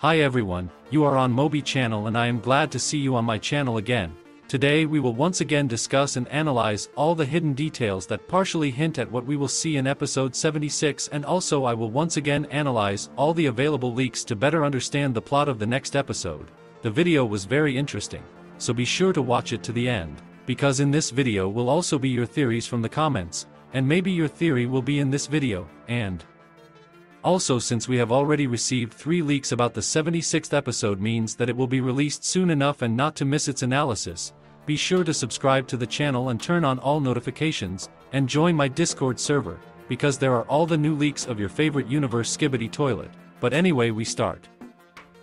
Hi everyone, you are on Mobi channel and I am glad to see you on my channel again. Today we will once again discuss and analyze all the hidden details that partially hint at what we will see in episode 76, and also I will once again analyze all the available leaks to better understand the plot of the next episode. The video was very interesting, so be sure to watch it to the end, because in this video will also be your theories from the comments, and maybe your theory will be in this video, and also, since we have already received 3 leaks about the 76th episode, means that it will be released soon enough, and not to miss its analysis, be sure to subscribe to the channel and turn on all notifications, and join my Discord server, because there are all the new leaks of your favorite universe SKIBIDI toilet. But anyway, we start.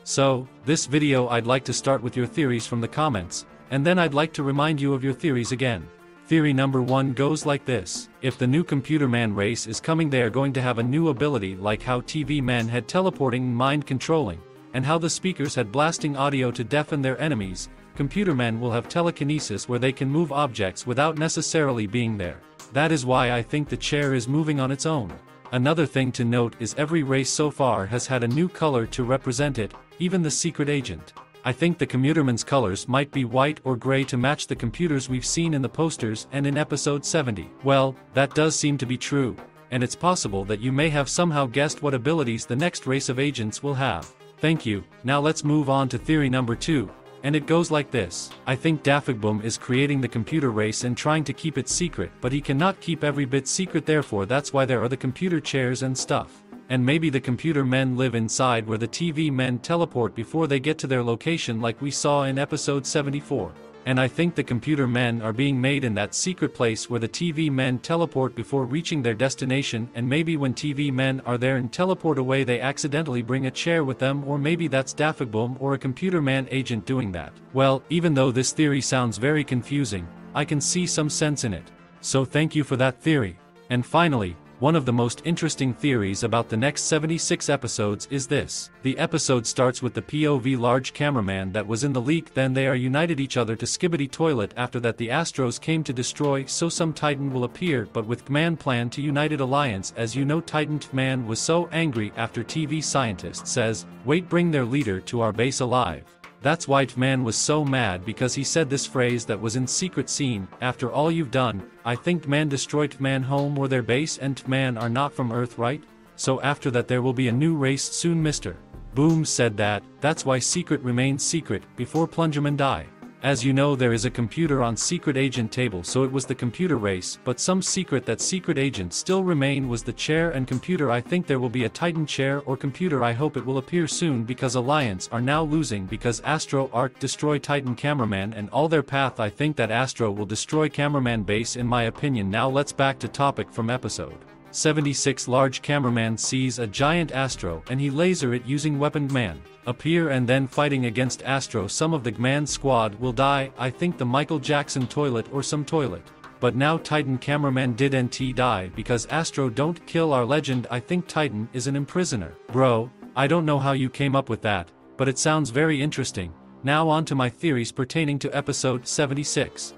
So, this video I'd like to start with your theories from the comments, and then I'd like to remind you of your theories again. Theory number 1 goes like this: if the new computer man race is coming, they are going to have a new ability, like how TV men had teleporting and mind controlling, and how the speakers had blasting audio to deafen their enemies. Computer men will have telekinesis, where they can move objects without necessarily being there. That is why I think the chair is moving on its own. Another thing to note is every race so far has had a new color to represent it, even the secret agent. I think the computerman's colors might be white or gray to match the computers we've seen in the posters and in episode 70. Well, that does seem to be true, and it's possible that you may have somehow guessed what abilities the next race of agents will have. Thank you. Now let's move on to theory number 2, and it goes like this: I think DaFuq is creating the computer race and trying to keep it secret, but he cannot keep every bit secret, therefore that's why there are the computer chairs and stuff. And maybe the computer men live inside where the TV men teleport before they get to their location, like we saw in episode 74. And I think the computer men are being made in that secret place where the TV men teleport before reaching their destination, and maybe when TV men are there and teleport away, they accidentally bring a chair with them, or maybe that's DaFuq or a computer man agent doing that. Well, even though this theory sounds very confusing, I can see some sense in it. So thank you for that theory. And finally, one of the most interesting theories about the next 76 episodes is this: the episode starts with the POV large cameraman that was in the leak, then they are united each other to SKIBIDI toilet. After that the Astros came to destroy, so some Titan will appear, but with man plan to United Alliance. As you know, Titan man was so angry after TV scientist says, "Wait, bring their leader to our base alive." That's why man was so mad, because he said this phrase that was in secret scene: after all you've done, I think man destroyed man home or their base, and man are not from Earth, right? So after that there will be a new race soon. Mr. Boom said that, that's why secret remains secret, before Plungerman die. As you know, there is a computer on secret agent table, so it was the computer race, but some secret that secret agent still remain was the chair and computer. I think there will be a Titan chair or computer. I hope it will appear soon, because Alliance are now losing because Astro Arc destroy Titan cameraman and all their path. I think that Astro will destroy cameraman base, in my opinion. Now let's back to topic from episode 76. Large cameraman sees a giant Astro and he laser it using weapon. Man appear and then fighting against Astro. Some of the man squad will die. I think the Michael Jackson toilet or some toilet. But now Titan cameraman didn't die because Astro don't kill our legend. I think Titan is an imprisoner. Bro, I don't know how you came up with that, but it sounds very interesting. Now on to my theories pertaining to episode 76.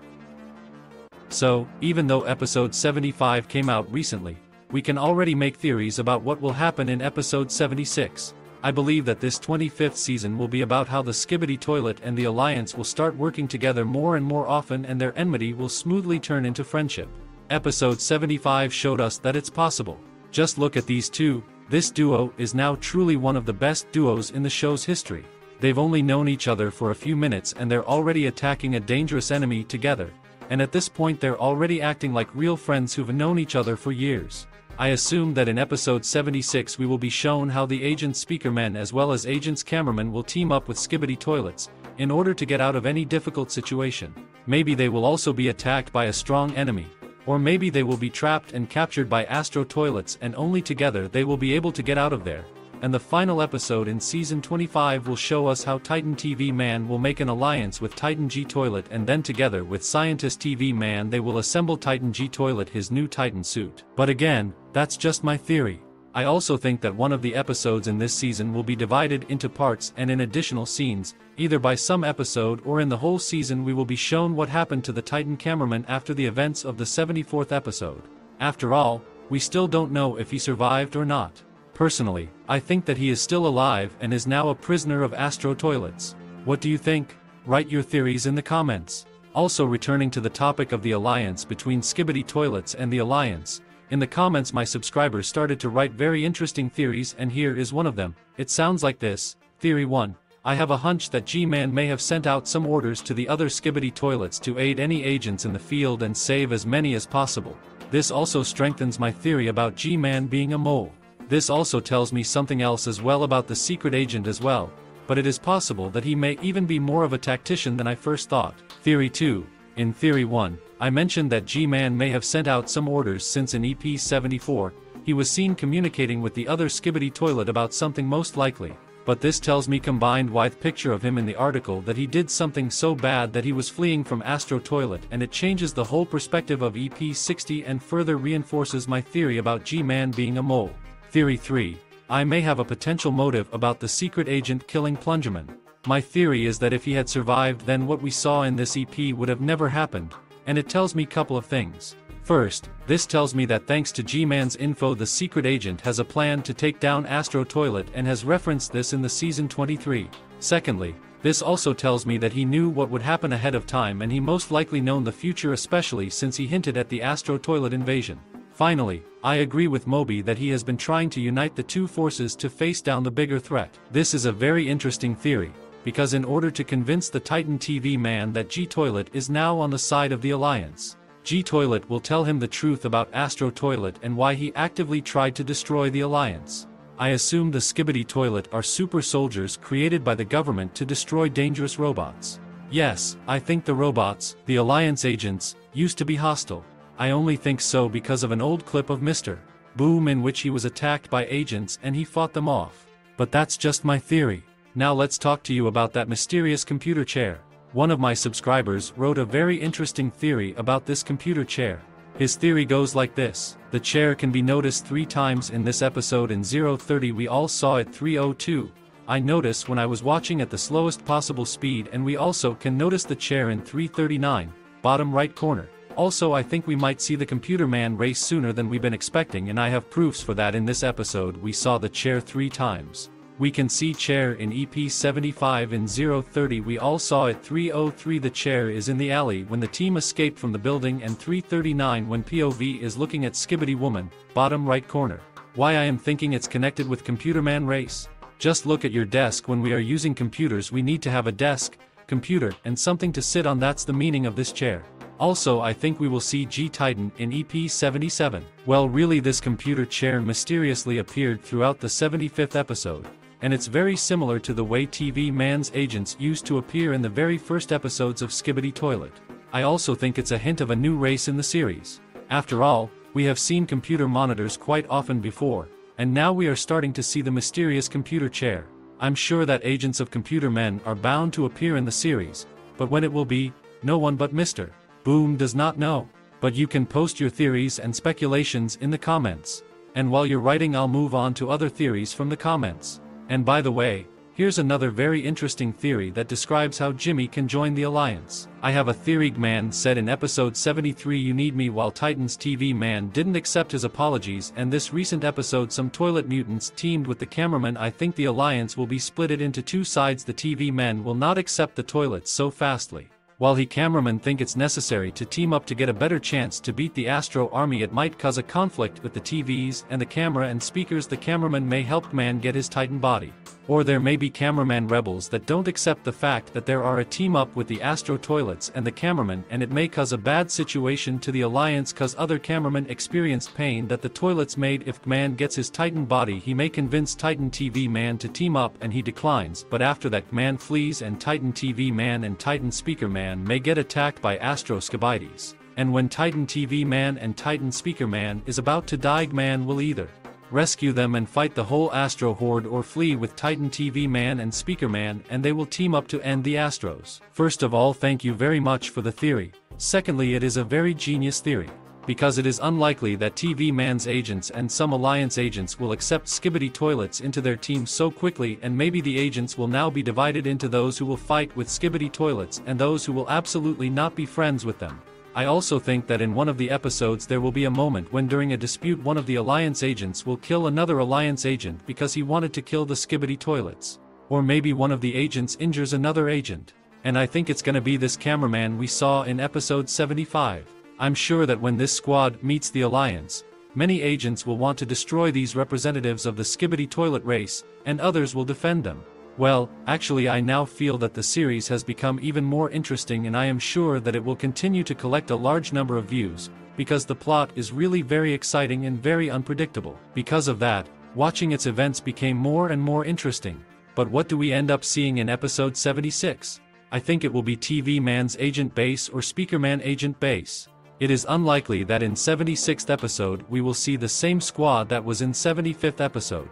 So, even though episode 75 came out recently, we can already make theories about what will happen in episode 76. I believe that this 25th season will be about how the SKIBIDI toilet and the Alliance will start working together more and more often, and their enmity will smoothly turn into friendship. Episode 75 showed us that it's possible. Just look at these two. This duo is now truly one of the best duos in the show's history. They've only known each other for a few minutes and they're already attacking a dangerous enemy together. And at this point they're already acting like real friends who've known each other for years. I assume that in episode 76 we will be shown how the agents Speakerman as well as agents Cameraman will team up with SKIBIDI toilets, in order to get out of any difficult situation. Maybe they will also be attacked by a strong enemy, or maybe they will be trapped and captured by Astro toilets, and only together they will be able to get out of there. And the final episode in season 25 will show us how Titan TV Man will make an alliance with Titan G Toilet, and then together with Scientist TV Man they will assemble Titan G Toilet his new Titan suit. But again, that's just my theory. I also think that one of the episodes in this season will be divided into parts, and in additional scenes, either by some episode or in the whole season, we will be shown what happened to the Titan cameraman after the events of the 74th episode. After all, we still don't know if he survived or not. Personally, I think that he is still alive and is now a prisoner of Astro Toilets. What do you think? Write your theories in the comments. Also, returning to the topic of the alliance between Skibidi Toilets and the Alliance, in the comments my subscribers started to write very interesting theories, and here is one of them. It sounds like this. Theory 1. I have a hunch that G-Man may have sent out some orders to the other Skibidi Toilets to aid any agents in the field and save as many as possible. This also strengthens my theory about G-Man being a mole. This also tells me something else as well about the secret agent as well, but it is possible that he may even be more of a tactician than I first thought. Theory 2. In Theory 1, I mentioned that G-Man may have sent out some orders since in EP 74, he was seen communicating with the other Skibidi Toilet about something most likely. But this tells me combined with picture of him in the article that he did something so bad that he was fleeing from Astro Toilet, and it changes the whole perspective of EP 60 and further reinforces my theory about G-Man being a mole. Theory 3. I may have a potential motive about the secret agent killing Plungerman. My theory is that if he had survived, then what we saw in this EP would have never happened, and it tells me a couple of things. First, this tells me that thanks to G-Man's info, the secret agent has a plan to take down Astro Toilet and has referenced this in the season 23. Secondly, this also tells me that he knew what would happen ahead of time, and he most likely known the future, especially since he hinted at the Astro Toilet invasion. Finally, I agree with Mobi that he has been trying to unite the two forces to face down the bigger threat. This is a very interesting theory, because in order to convince the Titan TV man that G-Toilet is now on the side of the Alliance, G-Toilet will tell him the truth about Astro Toilet and why he actively tried to destroy the Alliance. I assume the Skibidi Toilet are super soldiers created by the government to destroy dangerous robots. Yes, I think the robots, the Alliance agents, used to be hostile. I only think so because of an old clip of Mr. Boom in which he was attacked by agents and he fought them off. But that's just my theory. Now let's talk to you about that mysterious computer chair. One of my subscribers wrote a very interesting theory about this computer chair. His theory goes like this. The chair can be noticed 3 times in this episode. In 0:30 we all saw it 3:02. I noticed when I was watching at the slowest possible speed, and we also can notice the chair in 3:39, bottom right corner. Also, I think we might see the computer man race sooner than we've been expecting, and I have proofs for that. In this episode we saw the chair 3 times. We can see chair in EP 75. In 0:30 we all saw it 3:03. The chair is in the alley when the team escaped from the building, and 3:39 when POV is looking at Skibidi Woman, bottom right corner. Why I am thinking it's connected with Computer Man race? Just look at your desk. When we are using computers we need to have a desk, computer, and something to sit on. That's the meaning of this chair. Also, I think we will see G-Titan in EP 77. Well, really, this computer chair mysteriously appeared throughout the 75th episode. And it's very similar to the way TV Man's agents used to appear in the very first episodes of Skibidi Toilet. I also think it's a hint of a new race in the series. After all, we have seen computer monitors quite often before, and now we are starting to see the mysterious computer chair. I'm sure that agents of Computer Men are bound to appear in the series, but when it will be, no one but Mr. Boom does not know. But you can post your theories and speculations in the comments. And while you're writing, I'll move on to other theories from the comments. And by the way, here's another very interesting theory that describes how Jimmy can join the Alliance. I have a theory. Man said in episode 73, "You need me," while Titan's TV man didn't accept his apologies, and this recent episode some toilet mutants teamed with the cameraman. I think the Alliance will be splitted into 2 sides. The TV men will not accept the toilets so fastly, while the cameramen think it's necessary to team up to get a better chance to beat the Astro Army. It might cause a conflict with the TVs and the camera and speakers. The cameraman may help man get his Titan body. Or there may be cameraman rebels that don't accept the fact that there are a team up with the Astro Toilets and the cameraman, and it may cause a bad situation to the Alliance cause other cameramen experienced pain that the toilets made. If man gets his Titan body, he may convince Titan TV man to team up, and he declines, but after that man flees, and Titan TV man and Titan Speakerman may get attacked by Astro SKIBIDIs. And when Titan TV man and Titan Speakerman is about to die, man will either rescue them and fight the whole Astro horde, or flee with Titan TV man and Speakerman, and they will team up to end the Astros. First of all, thank you very much for the theory. Secondly, it is a very genius theory, because it is unlikely that TV Man's agents and some Alliance agents will accept Skibidi Toilets into their team so quickly, and maybe the agents will now be divided into those who will fight with Skibidi Toilets and those who will absolutely not be friends with them. I also think that in one of the episodes there will be a moment when during a dispute one of the Alliance agents will kill another Alliance agent because he wanted to kill the Skibidi toilets. Or maybe one of the agents injures another agent. And I think it's gonna be this cameraman we saw in episode 75. I'm sure that when this squad meets the Alliance, many agents will want to destroy these representatives of the Skibidi toilet race, and others will defend them. Well, actually I now feel that the series has become even more interesting, and I am sure that it will continue to collect a large number of views, because the plot is really very exciting and very unpredictable. Because of that, watching its events became more and more interesting. But what do we end up seeing in episode 76? I think it will be TV Man's Agent Base or Speakerman Agent Base. It is unlikely that in 76th episode we will see the same squad that was in 75th episode.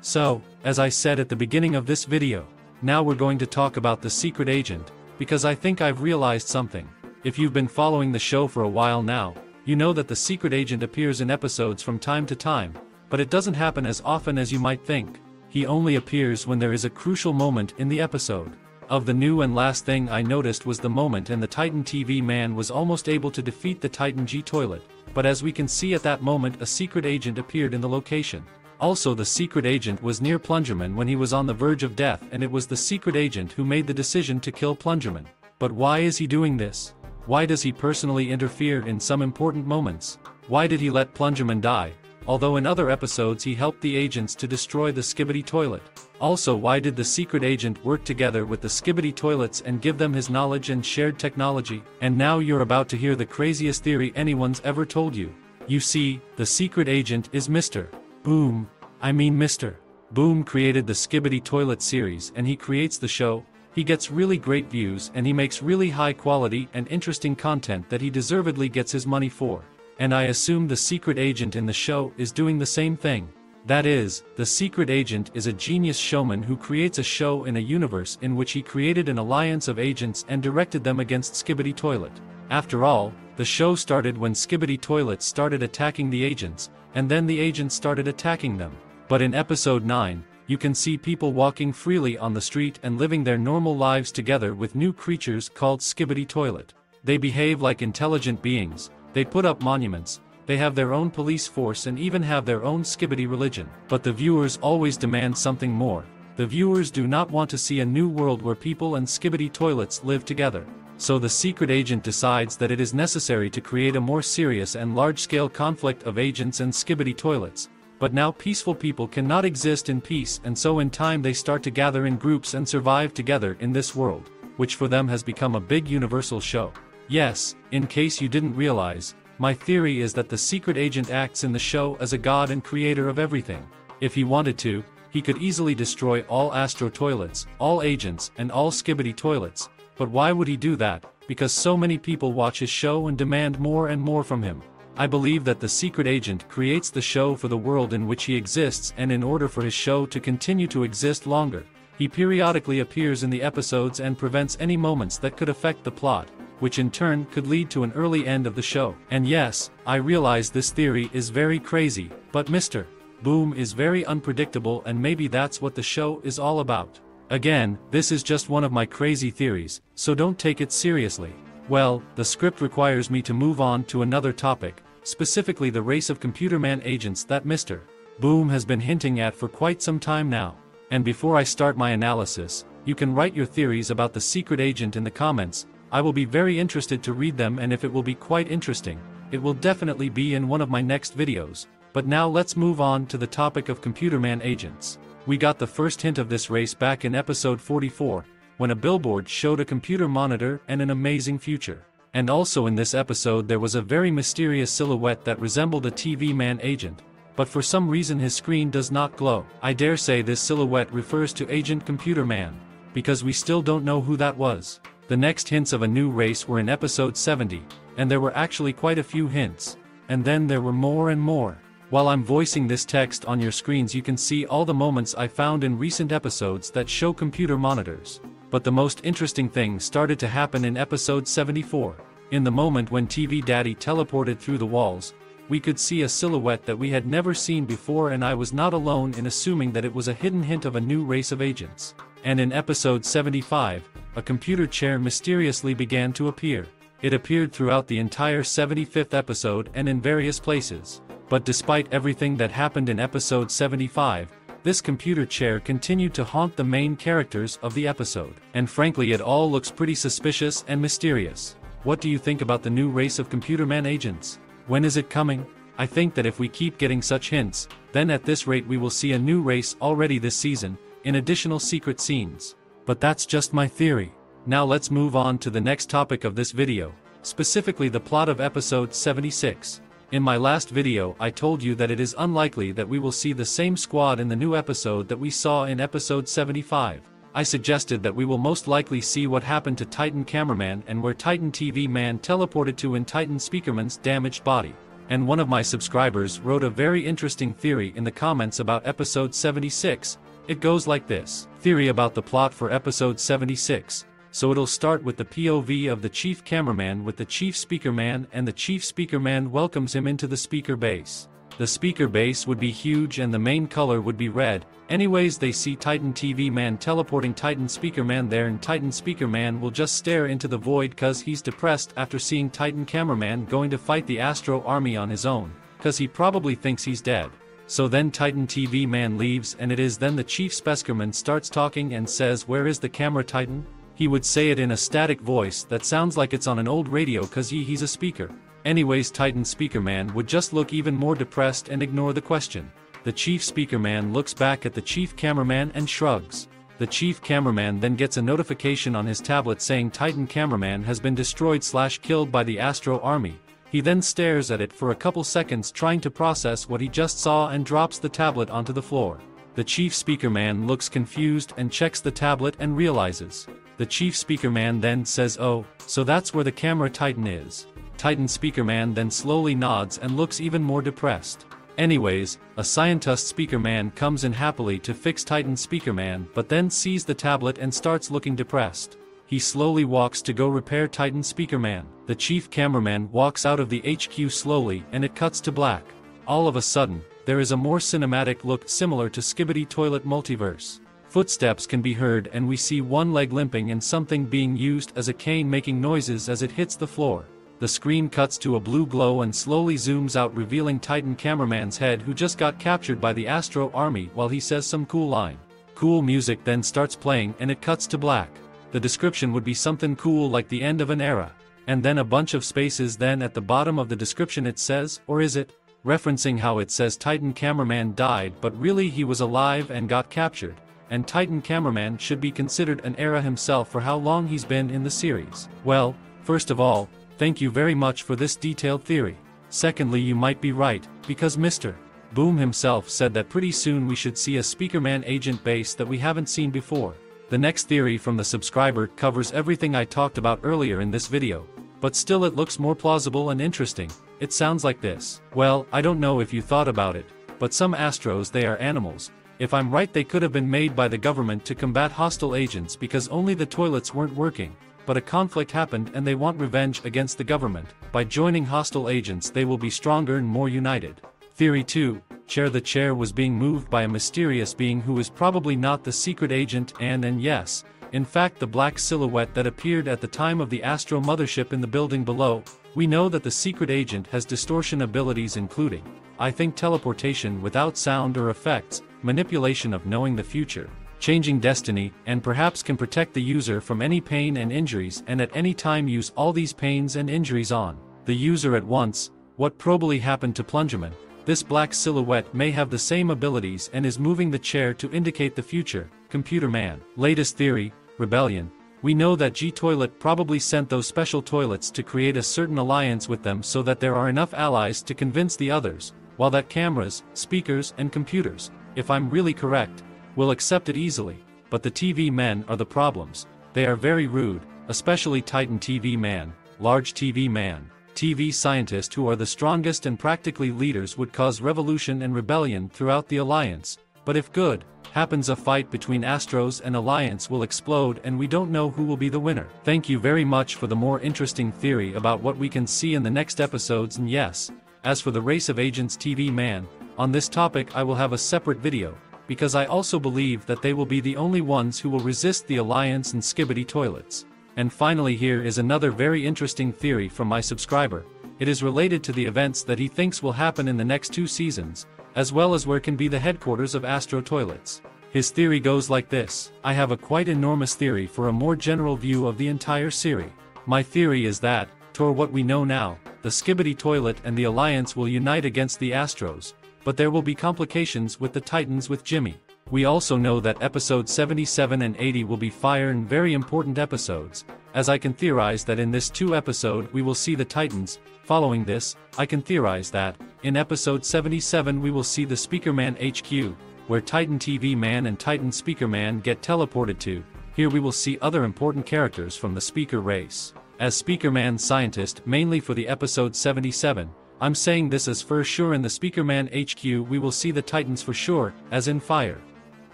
So, as I said at the beginning of this video, now we're going to talk about the secret agent, because I think I've realized something. If you've been following the show for a while now, you know that the secret agent appears in episodes from time to time, but it doesn't happen as often as you might think. He only appears when there is a crucial moment in the episode. Of the new and last thing I noticed was the moment and the Titan TV man was almost able to defeat the Titan G toilet, but as we can see at that moment a secret agent appeared in the location. Also the secret agent was near Plungerman when he was on the verge of death, and it was the secret agent who made the decision to kill Plungerman. But why is he doing this? Why does he personally interfere in some important moments? Why did he let Plungerman die, although in other episodes he helped the agents to destroy the Skibidi toilet? Also, why did the secret agent work together with the Skibidi toilets and give them his knowledge and shared technology? And now you're about to hear the craziest theory anyone's ever told you. You see, the secret agent is Mr. Boom. Mr. Boom created the Skibidi toilet series, and he creates the show. He gets really great views and he makes really high quality and interesting content that he deservedly gets his money for. And I assume the secret agent in the show is doing the same thing. That is, the secret agent is a genius showman who creates a show in a universe in which he created an alliance of agents and directed them against Skibidi toilet. After all, the show started when Skibidi toilets started attacking the agents, and then the agents started attacking them. But in episode 9, you can see people walking freely on the street and living their normal lives together with new creatures called Skibidi toilet. They behave like intelligent beings, they put up monuments, they have their own police force and even have their own Skibidi religion. But the viewers always demand something more. The viewers do not want to see a new world where people and Skibidi toilets live together. So the secret agent decides that it is necessary to create a more serious and large-scale conflict of agents and Skibidi toilets. But now peaceful people cannot exist in peace, and so in time they start to gather in groups and survive together in this world, which for them has become a big universal show. Yes, in case you didn't realize, my theory is that the secret agent acts in the show as a god and creator of everything. If he wanted to, he could easily destroy all Astro toilets, all agents, and all Skibidi toilets. But why would he do that? Because so many people watch his show and demand more and more from him. I believe that the secret agent creates the show for the world in which he exists, and in order for his show to continue to exist longer, he periodically appears in the episodes and prevents any moments that could affect the plot, which in turn could lead to an early end of the show. And yes, I realize this theory is very crazy, but Mr. Boom is very unpredictable, and maybe that's what the show is all about. Again, this is just one of my crazy theories, so don't take it seriously. Well, the script requires me to move on to another topic, specifically the race of computerman agents that Mr. Boom has been hinting at for quite some time now. And before I start my analysis, you can write your theories about the secret agent in the comments. I will be very interested to read them, and if it will be quite interesting, it will definitely be in one of my next videos. But now let's move on to the topic of computerman agents. We got the first hint of this race back in episode 44, when a billboard showed a computer monitor and an amazing future. And also in this episode there was a very mysterious silhouette that resembled a TV man agent, but for some reason his screen does not glow. I dare say this silhouette refers to Agent Computer Man, because we still don't know who that was. The next hints of a new race were in episode 70, and there were actually quite a few hints. And then there were more and more. While I'm voicing this text on your screens, you can see all the moments I found in recent episodes that show computer monitors. But the most interesting thing started to happen in episode 74. In the moment when TV Daddy teleported through the walls, we could see a silhouette that we had never seen before, and I was not alone in assuming that it was a hidden hint of a new race of agents. And in episode 75, a computer chair mysteriously began to appear. It appeared throughout the entire 75th episode and in various places. But despite everything that happened in episode 75, this computer chair continued to haunt the main characters of the episode. And frankly, it all looks pretty suspicious and mysterious. What do you think about the new race of Computerman agents? When is it coming? I think that if we keep getting such hints, then at this rate we will see a new race already this season, in additional secret scenes. But that's just my theory. Now let's move on to the next topic of this video, specifically the plot of episode 76. In my last video I told you that it is unlikely that we will see the same squad in the new episode that we saw in episode 75. I suggested that we will most likely see what happened to Titan Cameraman and where Titan TV Man teleported to in Titan Speakerman's damaged body. And one of my subscribers wrote a very interesting theory in the comments about episode 76. It goes like this. Theory about the plot for episode 76. So it'll start with the POV of the Chief Cameraman with the Chief Speakerman, and the Chief Speakerman welcomes him into the speaker base. The speaker base would be huge and the main color would be red. Anyways, they see Titan TV Man teleporting Titan Speakerman there, and Titan Speakerman will just stare into the void cause he's depressed after seeing Titan Cameraman going to fight the Astro army on his own, cause he probably thinks he's dead. So then Titan TV Man leaves, and it is then the Chief Speakerman starts talking and says, "Where is the camera, Titan?" He would say it in a static voice that sounds like it's on an old radio cause he's a speaker. Anyways, Titan Speakerman would just look even more depressed and ignore the question. The Chief Speakerman looks back at the Chief Cameraman and shrugs. The Chief Cameraman then gets a notification on his tablet saying Titan Cameraman has been destroyed/killed by the Astro army. He then stares at it for a couple seconds trying to process what he just saw and drops the tablet onto the floor. The Chief Speakerman looks confused and checks the tablet and realizes. The Chief Speakerman then says, "Oh, so that's where the camera Titan is." Titan Speakerman then slowly nods and looks even more depressed. Anyways, a scientist Speakerman comes in happily to fix Titan Speakerman but then sees the tablet and starts looking depressed. He slowly walks to go repair Titan Speakerman. The Chief Cameraman walks out of the HQ slowly and it cuts to black. All of a sudden, there is a more cinematic look similar to SKIBIDI Toilet Multiverse. Footsteps can be heard and we see one leg limping and something being used as a cane making noises as it hits the floor. The screen cuts to a blue glow and slowly zooms out, revealing Titan Cameraman's head, who just got captured by the Astro army, while he says some cool line. Cool music then starts playing and it cuts to black. The description would be something cool like the end of an era. And then a bunch of spaces, then at the bottom of the description it says, "Or is it?" Referencing how it says Titan Cameraman died but really he was alive and got captured. And Titan Cameraman should be considered an era himself for how long he's been in the series. Well, first of all, thank you very much for this detailed theory. Secondly, you might be right, because Mr. Boom himself said that pretty soon we should see a Speakerman agent base that we haven't seen before. The next theory from the subscriber covers everything I talked about earlier in this video, but still it looks more plausible and interesting. It sounds like this. Well, I don't know if you thought about it, but some Astros, they are animals. If I'm right, they could have been made by the government to combat hostile agents because only the toilets weren't working. But a conflict happened and they want revenge against the government. By joining hostile agents they will be stronger and more united. Theory 2. The chair was being moved by a mysterious being who is probably not the secret agent and yes, in fact the black silhouette that appeared at the time of the Astro mothership in the building below. We know that the secret agent has distortion abilities including, I think, teleportation without sound or effects, manipulation of knowing the future, changing destiny, and perhaps can protect the user from any pain and injuries and at any time use all these pains and injuries on the user at once. What probably happened to Plungerman? This black silhouette may have the same abilities and is moving the chair to indicate the future, Computer Man. Latest theory, rebellion. We know that G-Toilet probably sent those special toilets to create a certain alliance with them so that there are enough allies to convince the others, while that cameras, speakers, and computers, if I'm really correct, will accept it easily. But the TV men are the problems. They are very rude, especially Titan TV Man, Large TV Man, TV scientist, who are the strongest and practically leaders, would cause revolution and rebellion throughout the alliance. But if good happens, a fight between Astros and Alliance will explode and we don't know who will be the winner. Thank you very much for the more interesting theory about what we can see in the next episodes, and yes, as for the race of agents TV Man, on this topic I will have a separate video, because I also believe that they will be the only ones who will resist the Alliance and SKIBIDI toilets. And finally, here is another very interesting theory from my subscriber. It is related to the events that he thinks will happen in the next 2 seasons, as well as where can be the headquarters of Astro Toilets. His theory goes like this: I have a quite enormous theory for a more general view of the entire series. My theory is that, toward what we know now, the Skibidi Toilet and the Alliance will unite against the Astros, but there will be complications with the Titans with Jimmy. We also know that episodes 77 and 80 will be fire and very important episodes, as I can theorize that in this 2 episode we will see the Titans. Following this, I can theorize that, in episode 77 we will see the Speakerman HQ, where Titan TV Man and Titan Speakerman get teleported to. Here we will see other important characters from the Speaker race. As Speakerman scientist mainly for the episode 77, I'm saying this as for sure in the Speakerman HQ we will see the Titans for sure, as in fire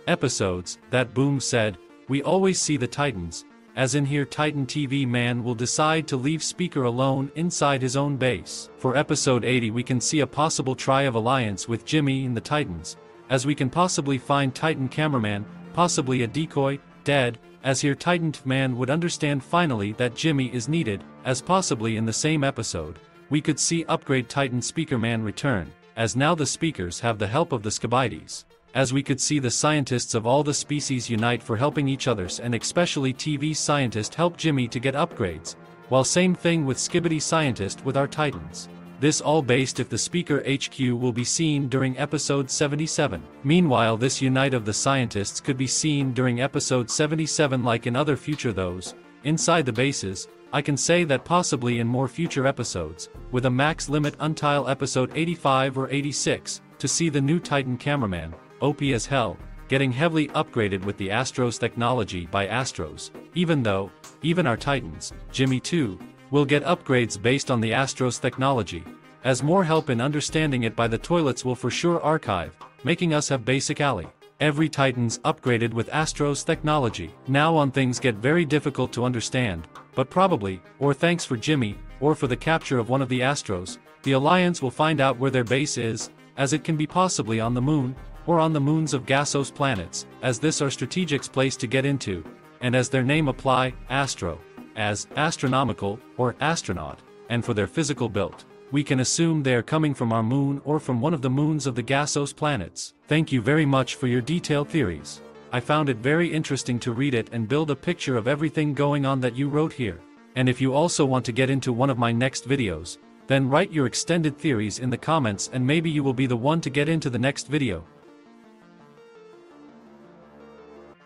episodes, that Boom said, we always see the Titans, as in here Titan TV Man will decide to leave Speaker alone inside his own base. For episode 80 we can see a possible try of alliance with Jimmy and the Titans, as we can possibly find Titan Cameraman, possibly a decoy, dead, as here Titan Man would understand finally that Jimmy is needed, as possibly in the same episode, we could see upgrade Titan Speakerman return, as now the speakers have the help of the SKIBIDIs. As we could see the scientists of all the species unite for helping each others, and especially TV scientist help Jimmy to get upgrades, while same thing with Skibidi scientist with our Titans. This all based if the Speaker HQ will be seen during episode 77. Meanwhile this unite of the scientists could be seen during episode 77 like in other future those, inside the bases, I can say that possibly in more future episodes, with a max limit until episode 85 or 86, to see the new Titan Cameraman, OP as hell, getting heavily upgraded with the Astros technology by Astros, even though, even our Titans, Jimmy too, will get upgrades based on the Astros technology, as more help in understanding it by the toilets will for sure archive, making us have basic alley. Every Titans upgraded with Astros technology. Now on things get very difficult to understand, but probably, or thanks for Jimmy, or for the capture of one of the Astros, the Alliance will find out where their base is, as it can be possibly on the moon, or on the moons of gaseous planets, as this are strategic's place to get into, and as their name apply, Astro, as astronomical, or astronaut, and for their physical built, we can assume they are coming from our moon or from one of the moons of the gaseous planets. Thank you very much for your detailed theories. I found it very interesting to read it and build a picture of everything going on that you wrote here. And if you also want to get into one of my next videos, then write your extended theories in the comments and maybe you will be the one to get into the next video.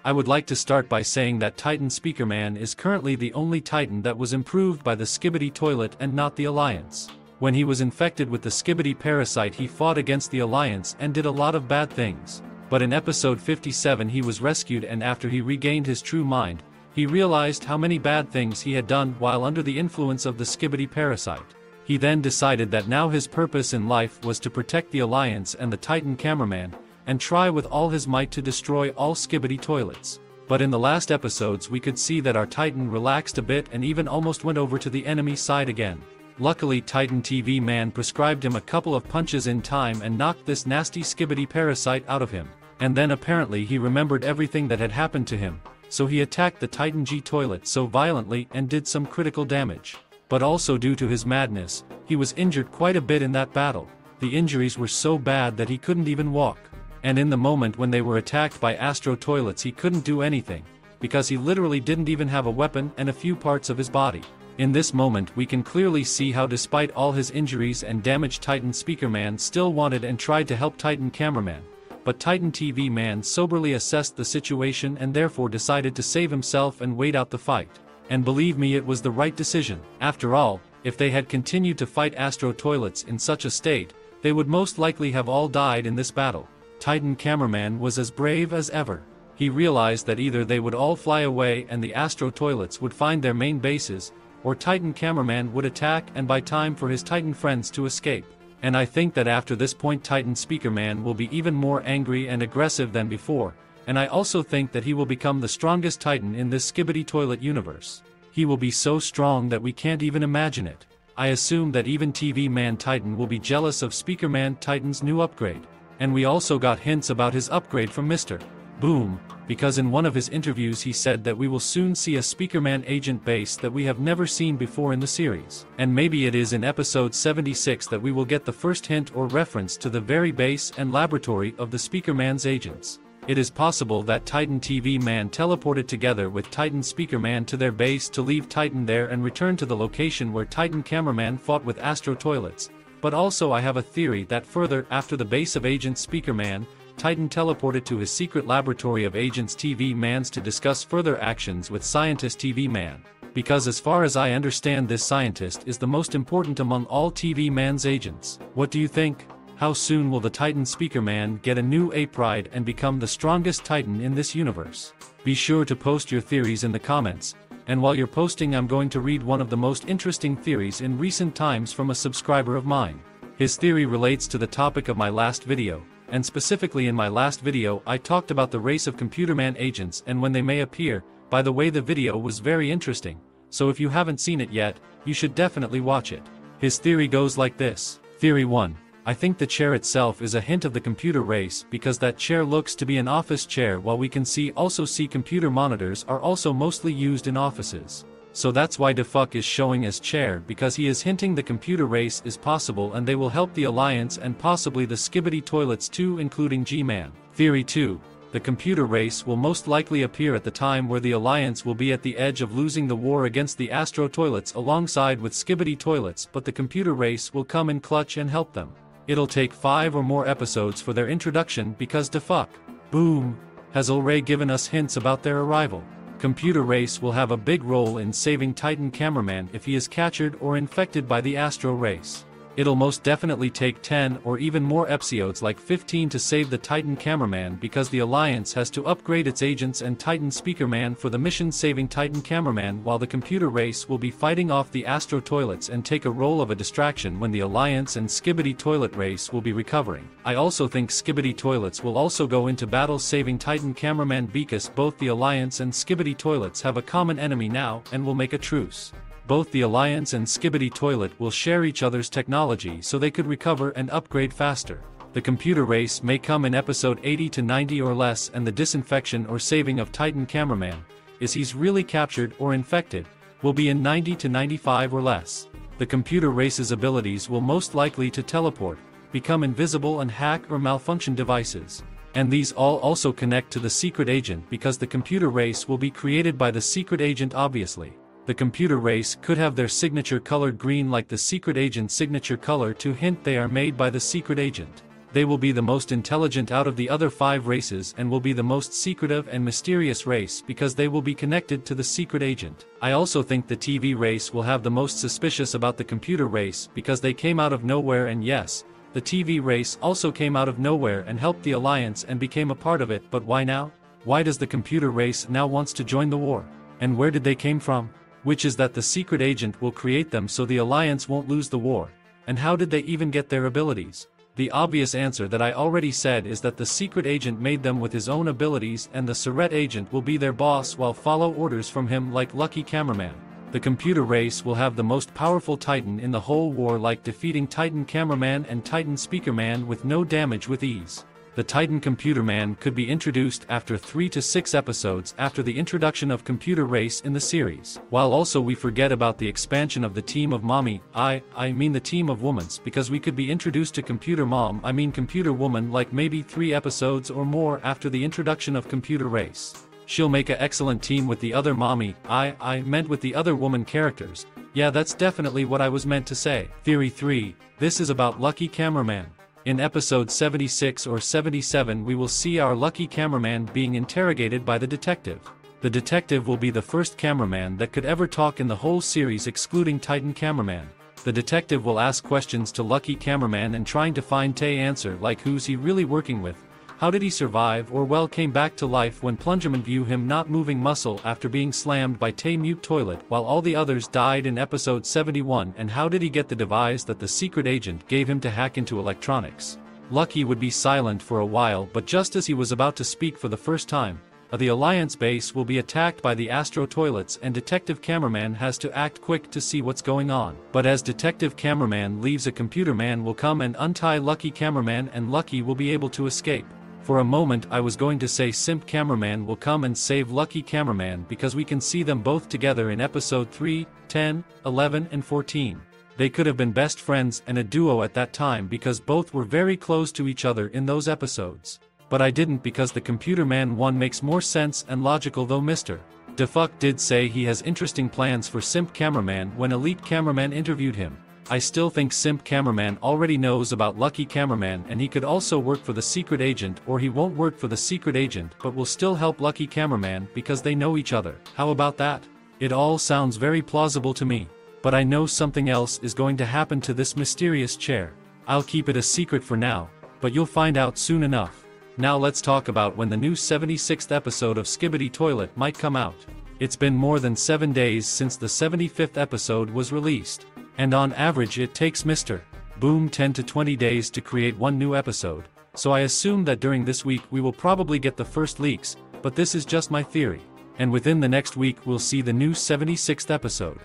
I would like to start by saying that Titan Speakerman is currently the only Titan that was improved by the Skibidi Toilet and not the Alliance. When he was infected with the Skibidi parasite he fought against the Alliance and did a lot of bad things. But in episode 57 he was rescued, and after he regained his true mind, he realized how many bad things he had done while under the influence of the Skibidi parasite. He then decided that now his purpose in life was to protect the Alliance and the Titan Cameraman, and try with all his might to destroy all Skibidi toilets. But in the last episodes we could see that our Titan relaxed a bit and even almost went over to the enemy side again. Luckily Titan TV Man prescribed him a couple of punches in time and knocked this nasty Skibidi parasite out of him. And then apparently he remembered everything that had happened to him, so he attacked the Titan G toilet so violently and did some critical damage. But also due to his madness, he was injured quite a bit in that battle. The injuries were so bad that he couldn't even walk. And in the moment when they were attacked by Astro toilets he couldn't do anything, because he literally didn't even have a weapon and a few parts of his body. In this moment we can clearly see how despite all his injuries and damage Titan Speakerman still wanted and tried to help Titan Cameraman. But Titan TV Man soberly assessed the situation and therefore decided to save himself and wait out the fight. And believe me, it was the right decision. After all, if they had continued to fight Astro toilets in such a state, they would most likely have all died in this battle. Titan Cameraman was as brave as ever. He realized that either they would all fly away and the Astro toilets would find their main bases, or Titan Cameraman would attack and buy time for his Titan friends to escape. And I think that after this point Titan Speakerman will be even more angry and aggressive than before, and I also think that he will become the strongest Titan in this Skibidi Toilet universe. He will be so strong that we can't even imagine it. I assume that even TV Man Titan will be jealous of Speakerman Titan's new upgrade. And we also got hints about his upgrade from Mr. Boom, because in one of his interviews he said that we will soon see a Speakerman agent base that we have never seen before in the series. And maybe it is in episode 76 that we will get the first hint or reference to the very base and laboratory of the Speakerman's agents. It is possible that Titan TV Man teleported together with Titan Speakerman to their base to leave Titan there and return to the location where Titan Cameraman fought with Astro Toilets. But also I have a theory that further after the base of Agent Speakerman, Titan teleported to his secret laboratory of Agents TV Mans to discuss further actions with Scientist TV Man. Because as far as I understand, this scientist is the most important among all TV Man's agents. What do you think? How soon will the Titan Speakerman get a new A-Pride and become the strongest Titan in this universe? Be sure to post your theories in the comments, and while you're posting I'm going to read one of the most interesting theories in recent times from a subscriber of mine. His theory relates to the topic of my last video, and specifically in my last video I talked about the race of Computerman agents and when they may appear. By the way, the video was very interesting, so if you haven't seen it yet, you should definitely watch it. His theory goes like this. Theory 1. I think the chair itself is a hint of the computer race because that chair looks to be an office chair, while we can also see computer monitors are also mostly used in offices. So that's why DaFuq is showing as chair, because he is hinting the computer race is possible and they will help the Alliance and possibly the SKIBIDI toilets too, including G-Man. Theory 2. The computer race will most likely appear at the time where the Alliance will be at the edge of losing the war against the Astro toilets alongside with SKIBIDI toilets, but the computer race will come in clutch and help them. It'll take 5 or more episodes for their introduction because DaFuq, boom, has already given us hints about their arrival. Computer race will have a big role in saving Titan Cameraman if he is captured or infected by the Astro race. It'll most definitely take 10 or even more episodes, like 15, to save the Titan Cameraman because the Alliance has to upgrade its agents and Titan Speakerman for the mission saving Titan Cameraman, while the computer race will be fighting off the Astro toilets and take a role of a distraction when the Alliance and SKIBIDI toilet race will be recovering. I also think SKIBIDI toilets will also go into battle saving Titan Cameraman because both the Alliance and SKIBIDI toilets have a common enemy now and will make a truce. Both the Alliance and SKIBIDI toilet will share each other's technology so they could recover and upgrade faster. The computer race may come in episode 80 to 90 or less, and the disinfection or saving of Titan Cameraman, is he's really captured or infected, will be in 90 to 95 or less. The computer race's abilities will most likely to teleport, become invisible and hack or malfunction devices. And these all also connect to the secret agent because the computer race will be created by the secret agent obviously. The computer race could have their signature colored green like the secret agent's signature color to hint they are made by the secret agent. They will be the most intelligent out of the other 5 races and will be the most secretive and mysterious race because they will be connected to the secret agent. I also think the TV race will have the most suspicious about the computer race because they came out of nowhere, and yes, the TV race also came out of nowhere and helped the Alliance and became a part of it, but why now? Why does the computer race now wants to join the war? And where did they came from? Which is that the secret agent will create them so the Alliance won't lose the war. And how did they even get their abilities? The obvious answer that I already said is that the secret agent made them with his own abilities, and the Surret agent will be their boss while follow orders from him like Lucky Cameraman. The computer race will have the most powerful Titan in the whole war, like defeating Titan Cameraman and Titan Speakerman with no damage with ease. The Titan Computerman could be introduced after 3 to 6 episodes after the introduction of computer race in the series. While also we forget about the expansion of the team of mommy, I mean the team of womans, because we could be introduced to computer mom, I mean computer woman, like maybe 3 episodes or more after the introduction of computer race. She'll make an excellent team with the other mommy, I meant with the other woman characters. Yeah, that's definitely what I was meant to say. Theory 3, this is about Lucky Cameraman. In episode 76 or 77 we will see our Lucky Cameraman being interrogated by the detective. The detective will be the first cameraman that could ever talk in the whole series excluding Titan Cameraman. The detective will ask questions to Lucky Cameraman and trying to find Tay answer, like who's he really working with, how did he survive or well came back to life when Plungerman view him not moving muscle after being slammed by Tay mute toilet while all the others died in episode 71, and how did he get the device that the secret agent gave him to hack into electronics. Lucky would be silent for a while, but just as he was about to speak for the first time, the Alliance base will be attacked by the Astro toilets and Detective Cameraman has to act quick to see what's going on. But as Detective Cameraman leaves, a computer man will come and untie Lucky Cameraman and Lucky will be able to escape. For a moment I was going to say Simp Cameraman will come and save Lucky Cameraman because we can see them both together in episode 3, 10, 11 and 14. They could have been best friends and a duo at that time because both were very close to each other in those episodes. But I didn't because the Computer Man one makes more sense and logical, though Mr. DaFuq did say he has interesting plans for Simp Cameraman when Elite Cameraman interviewed him. I still think Simp Cameraman already knows about Lucky Cameraman and he could also work for the secret agent, or he won't work for the secret agent but will still help Lucky Cameraman because they know each other. How about that? It all sounds very plausible to me. But I know something else is going to happen to this mysterious chair. I'll keep it a secret for now, but you'll find out soon enough. Now let's talk about when the new 76th episode of Skibidi Toilet might come out. It's been more than 7 days since the 75th episode was released. And on average it takes Mr. Boom 10 to 20 days to create one new episode, so I assume that during this week we will probably get the first leaks, but this is just my theory. And within the next week we'll see the new 76th episode.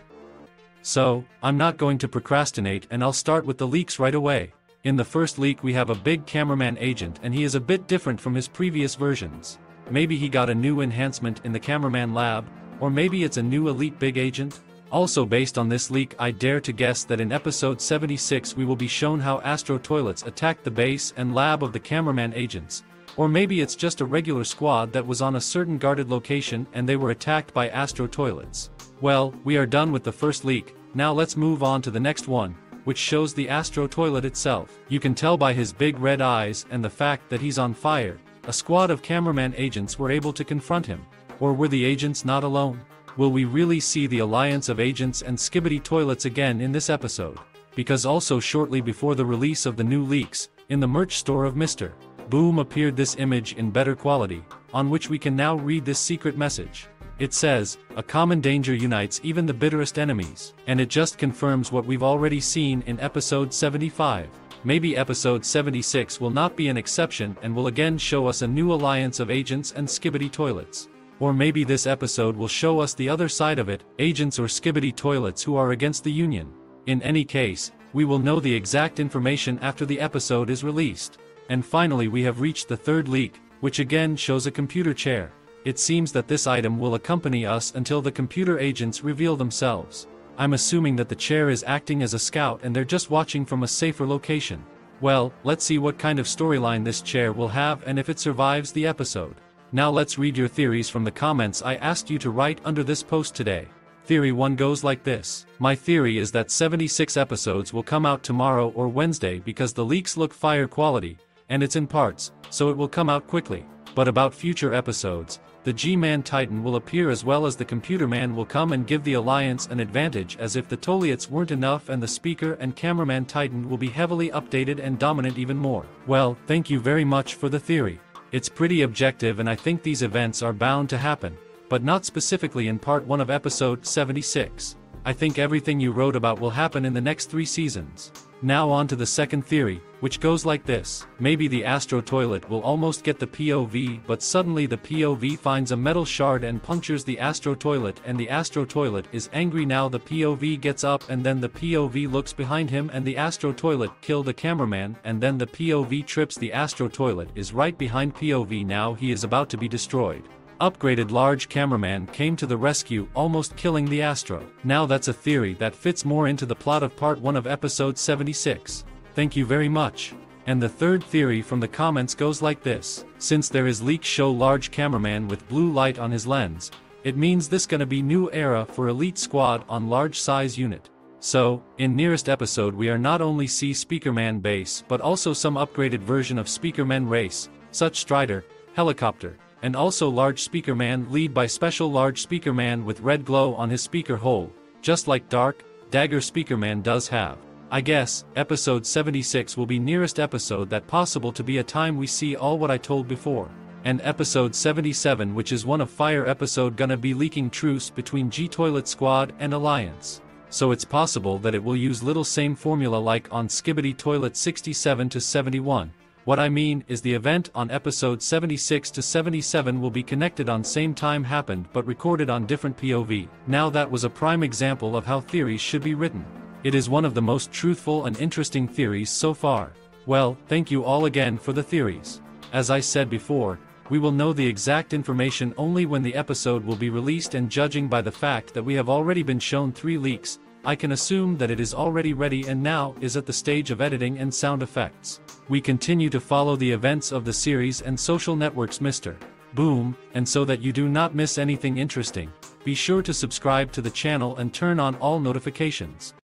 So, I'm not going to procrastinate and I'll start with the leaks right away. In the first leak we have a big cameraman agent and he is a bit different from his previous versions. Maybe he got a new enhancement in the cameraman lab, or maybe it's a new elite big agent? Also based on this leak I dare to guess that in episode 76 we will be shown how Astro Toilets attacked the base and lab of the cameraman agents. Or maybe it's just a regular squad that was on a certain guarded location and they were attacked by Astro Toilets. Well, we are done with the first leak, now let's move on to the next one, which shows the Astro Toilet itself. You can tell by his big red eyes and the fact that he's on fire. A squad of cameraman agents were able to confront him. Or were the agents not alone? Will we really see the alliance of agents and Skibidi Toilets again in this episode? Because also shortly before the release of the new leaks, in the merch store of Mr. Boom appeared this image in better quality, on which we can now read this secret message. It says, "A common danger unites even the bitterest enemies," and it just confirms what we've already seen in episode 75. Maybe episode 76 will not be an exception and will again show us a new alliance of agents and Skibidi Toilets. Or maybe this episode will show us the other side of it, agents or Skibidi Toilets who are against the Union. In any case, we will know the exact information after the episode is released. And finally we have reached the third leak, which again shows a computer chair. It seems that this item will accompany us until the computer agents reveal themselves. I'm assuming that the chair is acting as a scout and they're just watching from a safer location. Well, let's see what kind of storyline this chair will have and if it survives the episode. Now let's read your theories from the comments I asked you to write under this post today. Theory 1 goes like this. My theory is that 76 episodes will come out tomorrow or Wednesday because the leaks look fire quality, and it's in parts, so it will come out quickly. But about future episodes, the G-Man Titan will appear as well as the Computer Man will come and give the Alliance an advantage, as if the Toliets weren't enough, and the Speaker and Cameraman Titan will be heavily updated and dominant even more. Well, thank you very much for the theory. It's pretty objective and I think these events are bound to happen, but not specifically in part 1 of episode 76. I think everything you wrote about will happen in the next 3 seasons. Now on to the second theory, which goes like this. Maybe the Astro Toilet will almost get the POV, but suddenly the POV finds a metal shard and punctures the Astro Toilet, and the Astro Toilet is angry. Now the POV gets up and then the POV looks behind him and the Astro Toilet kill the cameraman, and then the POV trips. The Astro Toilet is right behind POV. Now he is about to be destroyed. Upgraded large cameraman came to the rescue, almost killing the Astro. Now that's a theory that fits more into the plot of part 1 of episode 76. Thank you very much. And the third theory from the comments goes like this. Since there is leak show large cameraman with blue light on his lens, it means this gonna be new era for elite squad on large size unit. So, in nearest episode we are not only see Speakerman base but also some upgraded version of Speakerman race, such Strider, helicopter, and also large Speakerman lead by special large Speakerman with red glow on his speaker hole, just like Dark Dagger Speakerman does have. I guess, episode 76 will be nearest episode that possible to be a time we see all what I told before. And episode 77, which is one of fire episode, gonna be leaking truce between G-Toilet Squad and Alliance. So it's possible that it will use little same formula like on Skibidi Toilet 67 to 71. What I mean is the event on episode 76 to 77 will be connected on same time happened but recorded on different POV. Now that was a prime example of how theories should be written. It is one of the most truthful and interesting theories so far. Well, thank you all again for the theories. As I said before, we will know the exact information only when the episode will be released, and judging by the fact that we have already been shown 3 leaks, I can assume that it is already ready and now is at the stage of editing and sound effects. We continue to follow the events of the series and social networks Mr. Boom, and so that you do not miss anything interesting, be sure to subscribe to the channel and turn on all notifications.